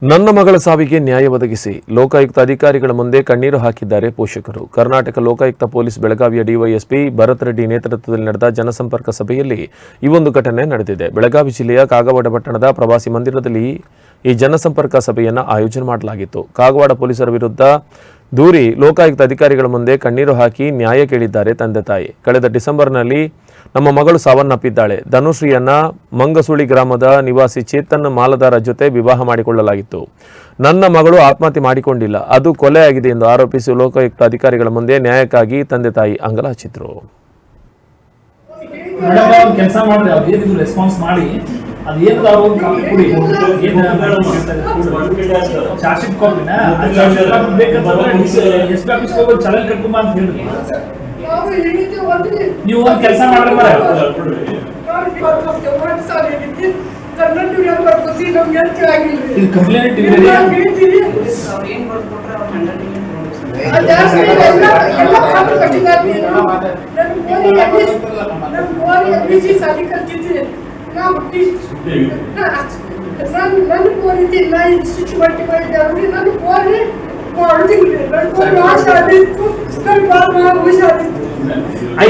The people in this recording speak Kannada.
ನನ್ನ ಮಗಳ ಸಾವಿಗೆ ನ್ಯಾಯ ಒದಗಿಸಿ ಲೋಕಾಯುಕ್ತ ಅಧಿಕಾರಿಗಳ ಮುಂದೆ ಕಣ್ಣೀರು ಹಾಕಿದ್ದಾರೆ ಪೋಷಕರು. ಕರ್ನಾಟಕ ಲೋಕಾಯುಕ್ತ ಪೊಲೀಸ್ ಬೆಳಗಾವಿಯ ಡಿವೈಎಸ್ಪಿ ಭರತ್ ರೆಡ್ಡಿ ನೇತೃತ್ವದಲ್ಲಿ ನಡೆದ ಜನಸಂಪರ್ಕ ಸಭೆಯಲ್ಲಿ ಈ ಒಂದು ಘಟನೆ ನಡೆದಿದೆ. ಬೆಳಗಾವಿ ಜಿಲ್ಲೆಯ ಕಾಗವಾಡ ಪಟ್ಟಣದ ಪ್ರವಾಸಿ ಮಂದಿರದಲ್ಲಿ ಈ ಜನಸಂಪರ್ಕ ಸಭೆಯನ್ನು ಆಯೋಜನೆ ಮಾಡಲಾಗಿತ್ತು. ಕಾಗವಾಡ ಪೊಲೀಸರ ವಿರುದ್ಧ ದೂರಿ ಲೋಕಾಯುಕ್ತ ಅಧಿಕಾರಿಗಳ ಮುಂದೆ ಕಣ್ಣೀರು ಹಾಕಿ ನ್ಯಾಯ ಕೇಳಿದ್ದಾರೆ ತಂದೆ ತಾಯಿ. ಕಳೆದ ಡಿಸೆಂಬರ್ನಲ್ಲಿ ನಮ್ಮ ಮಗಳು ಸಾವನ್ನಪ್ಪಿದ್ದಾಳೆ. ಧನುಶ್ರೀಯನ್ನ ಮಂಗಸುಳಿ ಗ್ರಾಮದ ನಿವಾಸಿ ಚೇತನ್ ಮಾಲದಾರ ಜೊತೆ ವಿವಾಹ ಮಾಡಿಕೊಳ್ಳಲಾಗಿತ್ತು. ನನ್ನ ಮಗಳು ಆತ್ಮಹತ್ಯೆ ಮಾಡಿಕೊಂಡಿಲ್ಲ, ಅದು ಕೊಲೆಯಾಗಿದೆ ಎಂದು ಆರೋಪಿಸಿ ಲೋಕಾಯುಕ್ತ ಅಧಿಕಾರಿಗಳ ಮುಂದೆ ನ್ಯಾಯಕ್ಕಾಗಿ ತಂದೆ ತಾಯಿ ಅಂಗಲಾಚಿದ್ರು. ನೀವು ಒಂದು ಕೆಲಸ ಮಾಡ್ರಿ I